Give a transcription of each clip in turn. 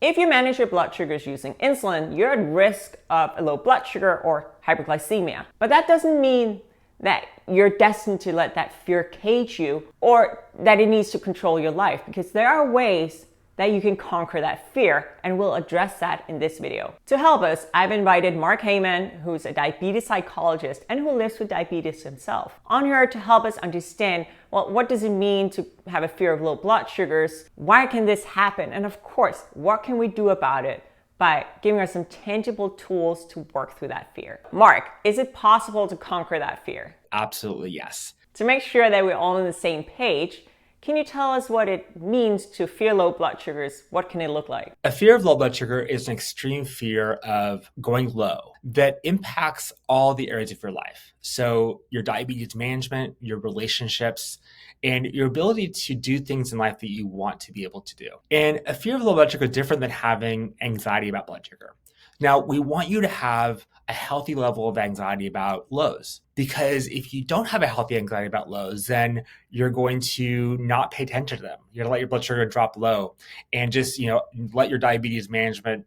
If you manage your blood sugars using insulin, you're at risk of a low blood sugar or hypoglycemia. But that doesn't mean that you're destined to let that fear cage you or that it needs to control your life, because there are ways that you can conquer that fear, and we'll address that in this video. To help us, I've invited Mark Heyman, who's a diabetes psychologist and who lives with diabetes himself, on here to help us understand, well, what does it mean to have a fear of low blood sugars? Why can this happen? And of course, what can we do about it by giving us some tangible tools to work through that fear? Mark, is it possible to conquer that fear? Absolutely, yes. To make sure that we're all on the same page, can you tell us what it means to fear low blood sugars? What can it look like? A fear of low blood sugar is an extreme fear of going low that impacts all the areas of your life. So your diabetes management, your relationships, and your ability to do things in life that you want to be able to do. And a fear of low blood sugar is different than having anxiety about blood sugar. Now, we want you to have a healthy level of anxiety about lows, because if you don't have a healthy anxiety about lows, then you're going to not pay attention to them. You're going to let your blood sugar drop low and just, let your diabetes management,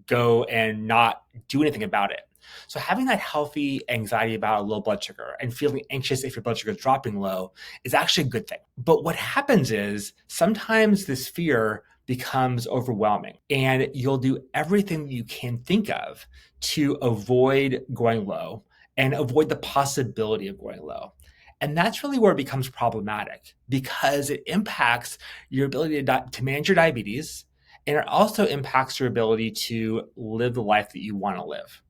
go and not do anything about it. So having that healthy anxiety about low blood sugar and feeling anxious if your blood sugar is dropping low is actually a good thing. But what happens is sometimes this fear becomes overwhelming, and you'll do everything you can think of to avoid going low and avoid the possibility of going low. And that's really where it becomes problematic, because it impacts your ability to manage your diabetes, and it also impacts your ability to live the life that you want to live.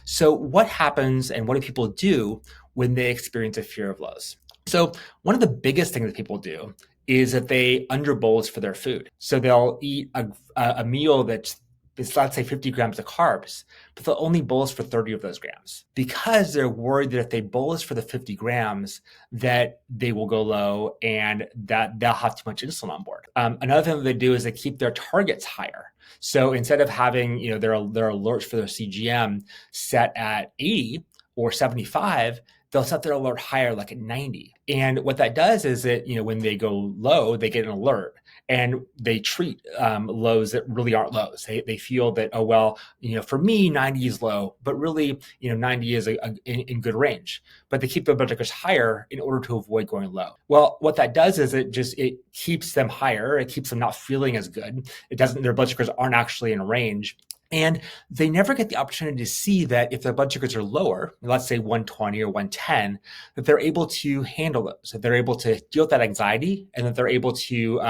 So what happens and what do people do when they experience a fear of lows? So one of the biggest things that people do is that they underbolus for their food. So they'll eat a meal that's, let's say, 50 grams of carbs, but they'll only bolus for 30 of those grams, because they're worried that if they bolus for the 50 grams, that they will go low and that they'll have too much insulin on board. Another thing that they do is they keep their targets higher. So instead of having their alerts for their CGM set at 80 or 75, they'll set their alert higher, like at 90. And what that does is that, when they go low, they get an alert, and they treat lows that really aren't lows. They feel that, oh, well, for me, 90 is low, but really, 90 is in good range. But they keep their blood sugars higher in order to avoid going low. Well, what that does is it keeps them higher. It keeps them not feeling as good. Their blood sugars aren't actually in range. And they never get the opportunity to see that if their blood sugars are lower, let's say 120 or 110, that they're able to handle those, that they're able to deal with that anxiety, and that they're able to,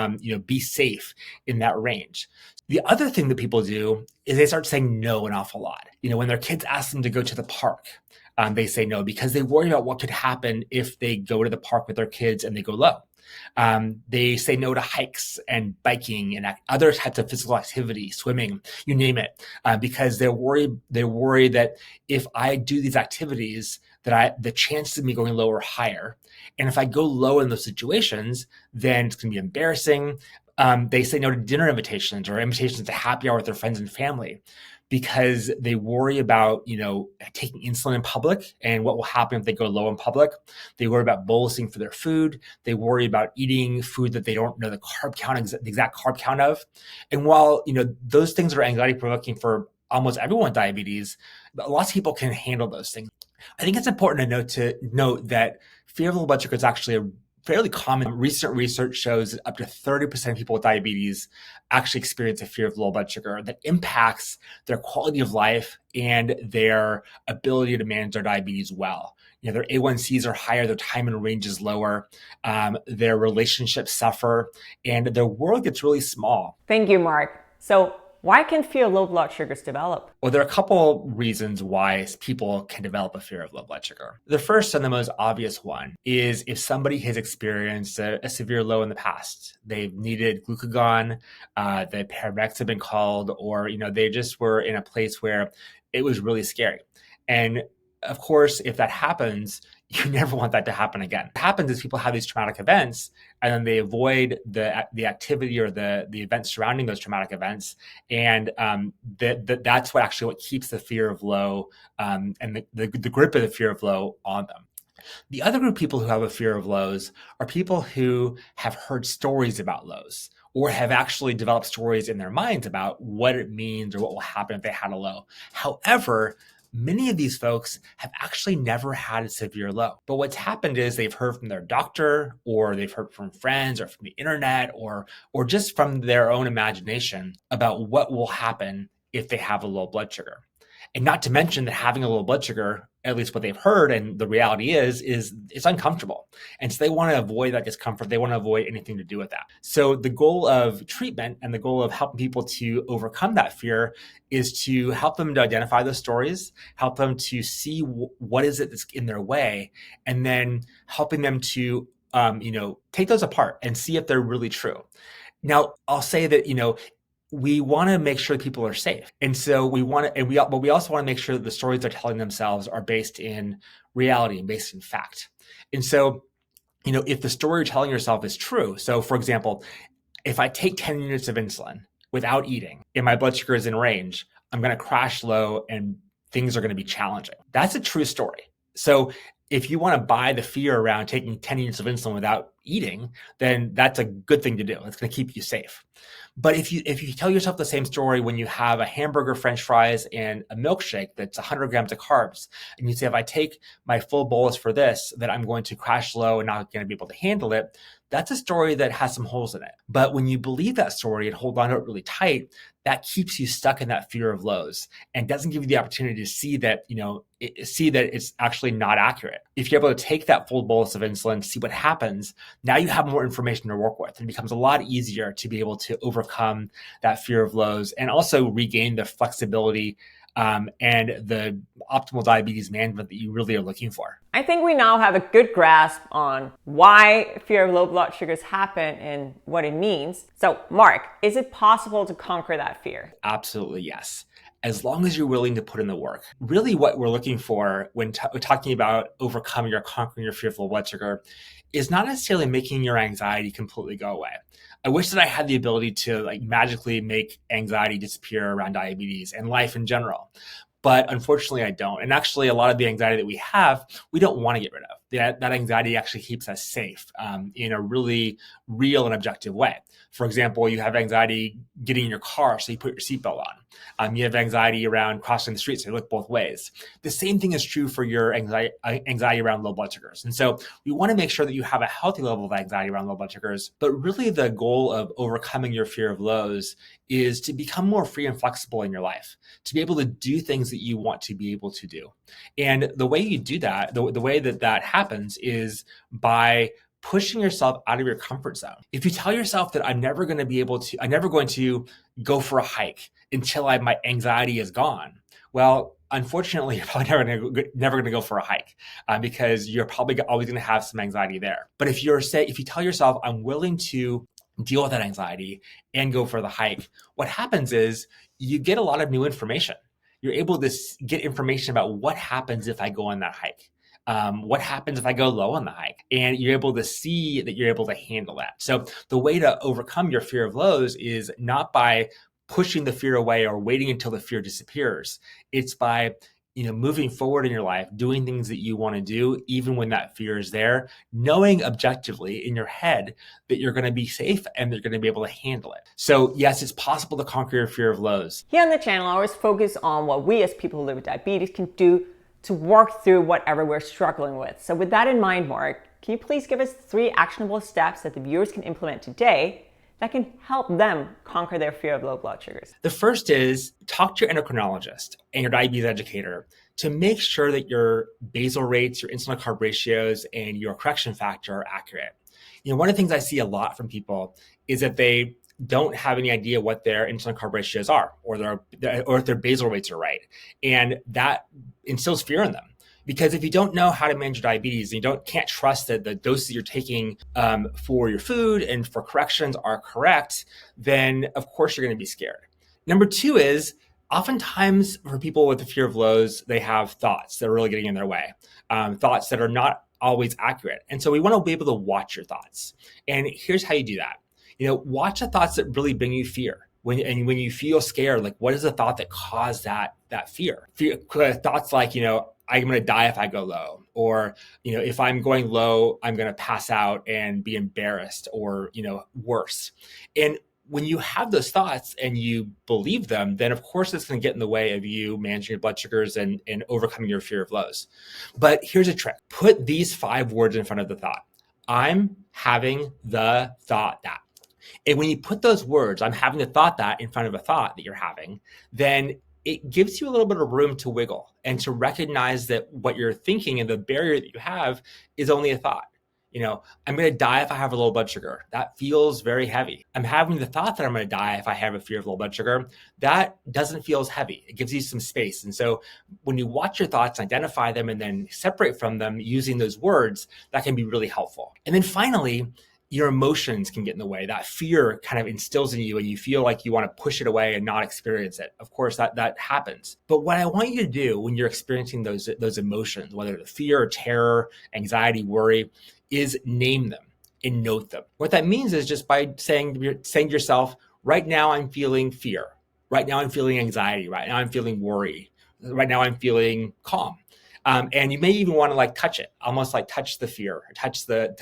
be safe in that range. The other thing that people do is they start saying no an awful lot. When their kids ask them to go to the park, they say no because they worry about what could happen if they go to the park with their kids and they go low. They say no to hikes and biking and other types of physical activity, swimming, you name it, because they're worried that if I do these activities, that the chances of me going low are higher. And if I go low in those situations, then it's going to be embarrassing. They say no to dinner invitations or invitations to happy hour with their friends and family, because they worry about, taking insulin in public and what will happen if they go low in public. They worry about bolusing for their food. They worry about eating food that they don't know the carb count, the exact carb count of. And while, those things are anxiety provoking for almost everyone with diabetes, lots of people can handle those things. I think it's important to note that fear of low blood sugar is actually a fairly common. Recent research shows that up to 30% of people with diabetes actually experience a fear of low blood sugar that impacts their quality of life and their ability to manage their diabetes well. Their A1Cs are higher, their time in range is lower, their relationships suffer, and their world gets really small. Thank you, Mark. So why can fear of low blood sugars develop? Well, there are a couple reasons why people can develop a fear of low blood sugar. The first and the most obvious one is if somebody has experienced a severe low in the past. They've needed glucagon, the paramedics have been called, or they just were in a place where it was really scary. And of course, if that happens, you never want that to happen again. What happens is people have these traumatic events, and then they avoid the activity or the events surrounding those traumatic events, and that's what keeps the fear of low and the grip of the fear of low on them. The other group of people who have a fear of lows are people who have heard stories about lows, or have actually developed stories in their minds about what it means or what will happen if they had a low. However, many of these folks have actually never had a severe low. But what's happened is they've heard from their doctor, or they've heard from friends, or from the internet, or just from their own imagination about what will happen if they have a low blood sugar. And not to mention that having a low blood sugar, at least what they've heard and the reality is it's uncomfortable. And so they want to avoid that discomfort. They want to avoid anything to do with that. So the goal of treatment and the goal of helping people to overcome that fear is to help them to identify those stories, help them to see what is it that's in their way, and then helping them to take those apart and see if they're really true. Now, I'll say that, we want to make sure people are safe. And so we also want to make sure that the stories they're telling themselves are based in reality and based in fact. And so, if the story you're telling yourself is true, so for example, if I take 10 units of insulin without eating and my blood sugar is in range, I'm going to crash low and things are going to be challenging. That's a true story. So if you want to buy the fear around taking 10 units of insulin without eating, then that's a good thing to do. It's going to keep you safe. But if you tell yourself the same story when you have a hamburger, French fries, and a milkshake that's 100 grams of carbs, and you say, if I take my full bolus for this, that I'm going to crash low and not going to be able to handle it, that's a story that has some holes in it. But when you believe that story and hold on to it really tight, that keeps you stuck in that fear of lows and doesn't give you the opportunity to see that, see that it's actually not accurate. If you're able to take that full bolus of insulin, see what happens, now you have more information to work with. And it becomes a lot easier to be able to overcome that fear of lows and also regain the flexibility and the optimal diabetes management that you really are looking for. I think we now have a good grasp on why fear of low blood sugars happen and what it means. So, Mark, is it possible to conquer that fear? Absolutely, yes. As long as you're willing to put in the work. Really what we're looking for when talking about overcoming or conquering your fear of low blood sugar is not necessarily making your anxiety completely go away. I wish that I had the ability to magically make anxiety disappear around diabetes and life in general. But unfortunately, I don't. And actually, a lot of the anxiety that we have, we don't want to get rid of. That anxiety actually keeps us safe in a really real and objective way. For example, you have anxiety getting in your car, so you put your seatbelt on. You have anxiety around crossing the street, so you look both ways. The same thing is true for your anxiety around low blood sugars. And so we want to make sure that you have a healthy level of anxiety around low blood sugars. But really the goal of overcoming your fear of lows is to become more free and flexible in your life, to be able to do things that you want to be able to do. And the way you do that, the way that happens is by pushing yourself out of your comfort zone. If you tell yourself that I'm never going to go for a hike until my anxiety is gone, well, unfortunately, you're probably never going to go for a hike because you're probably always going to have some anxiety there. But if you tell yourself, I'm willing to deal with that anxiety and go for the hike, what happens is you get a lot of new information. You're able to get information about what happens if I go on that hike. What happens if I go low on the hike? And you're able to see that you're able to handle that. So the way to overcome your fear of lows is not by pushing the fear away or waiting until the fear disappears. It's by moving forward in your life, doing things that you want to do, even when that fear is there, knowing objectively in your head that you're going to be safe and they're going to be able to handle it. So yes, it's possible to conquer your fear of lows. Here on the channel, I always focus on what we as people who live with diabetes can do to work through whatever we're struggling with. So with that in mind, Mark, can you please give us 3 actionable steps that the viewers can implement today that can help them conquer their fear of low blood sugars? The first is talk to your endocrinologist and your diabetes educator to make sure that your basal rates, your insulin carb ratios, and your correction factor are accurate. One of the things I see a lot from people is that they don't have any idea what their insulin carb ratios are or if their basal rates are right. And that instills fear in them. Because if you don't know how to manage your diabetes and you can't trust that the doses you're taking for your food and for corrections are correct, then of course you're going to be scared. Number 2 is oftentimes for people with the fear of lows, they have thoughts that are really getting in their way, thoughts that are not always accurate. And so we want to be able to watch your thoughts. And here's how you do that. Watch the thoughts that really bring you fear. When you feel scared, what is the thought that caused that fear? Thoughts like, I'm going to die if I go low, or, if I'm going low, I'm going to pass out and be embarrassed, or, worse. And when you have those thoughts and you believe them, then of course it's going to get in the way of you managing your blood sugars and overcoming your fear of lows. But here's a trick. Put these 5 words in front of the thought. I'm having the thought that. And when you put those words, I'm having the thought that, in front of a thought that you're having, then it gives you a little bit of room to wiggle and to recognize that what you're thinking and the barrier that you have is only a thought. I'm going to die if I have a low blood sugar. That feels very heavy. I'm having the thought that I'm going to die if I have a fear of low blood sugar. That doesn't feel as heavy. It gives you some space. And so when you watch your thoughts, identify them, and then separate from them using those words, that can be really helpful. And then finally, your emotions can get in the way. That fear kind of instills in you and you feel like you want to push it away and not experience it. Of course, that happens. But what I want you to do when you're experiencing those emotions, whether it's fear, terror, anxiety, worry, is name them and note them. What that means is just by saying to yourself, right now I'm feeling fear. Right now I'm feeling anxiety. Right now I'm feeling worry. Right now I'm feeling calm. And you may even want to touch it, almost touch the fear, touch the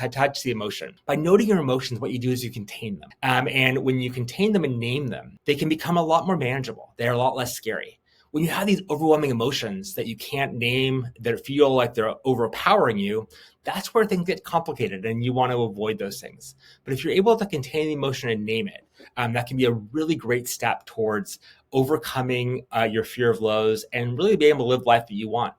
emotion. By noting your emotions, what you do is you contain them. And when you contain them and name them, they can become a lot more manageable. They're a lot less scary. When you have these overwhelming emotions that you can't name, that feel like they're overpowering you, that's where things get complicated and you want to avoid those things. But if you're able to contain the emotion and name it, that can be a really great step towards overcoming your fear of lows and really being able to live life that you want.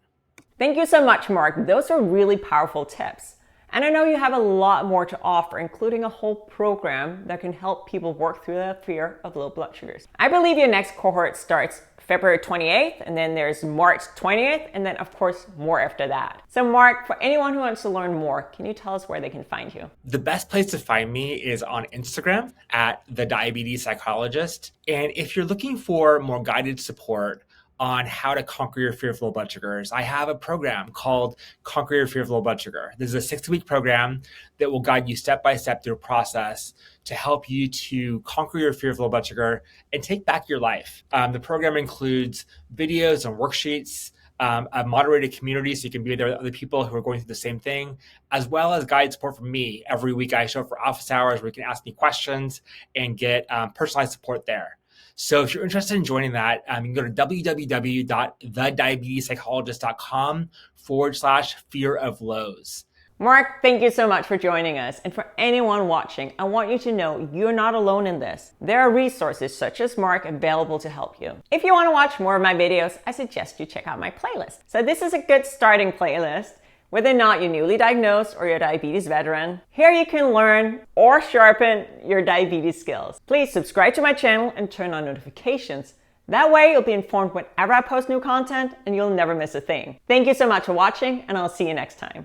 Thank you so much, Mark. Those are really powerful tips. And I know you have a lot more to offer, including a whole program that can help people work through the fear of low blood sugars. I believe your next cohort starts February 28th, and then there's March 20th, and then of course more after that. So Mark, for anyone who wants to learn more, can you tell us where they can find you? The best place to find me is on Instagram at the Diabetes Psychologist. And if you're looking for more guided support on how to conquer your fear of low blood sugars, I have a program called Conquer Your Fear of Low Blood Sugar. This is a 6-week program that will guide you step by step through a process to help you to conquer your fear of low blood sugar and take back your life. The program includes videos and worksheets, a moderated community so you can be there with other people who are going through the same thing, as well as guided support from me. Every week I show up for office hours where you can ask me questions and get personalized support there. So if you're interested in joining that, you can go to www.thediabetespsychologist.com/fear of lows. Mark, thank you so much for joining us. And for anyone watching, I want you to know you're not alone in this. There are resources such as Mark available to help you. If you want to watch more of my videos, I suggest you check out my playlist. So this is a good starting playlist. Whether or not you're newly diagnosed or you're a diabetes veteran, here you can learn or sharpen your diabetes skills. Please subscribe to my channel and turn on notifications. That way you'll be informed whenever I post new content and you'll never miss a thing. Thank you so much for watching, and I'll see you next time.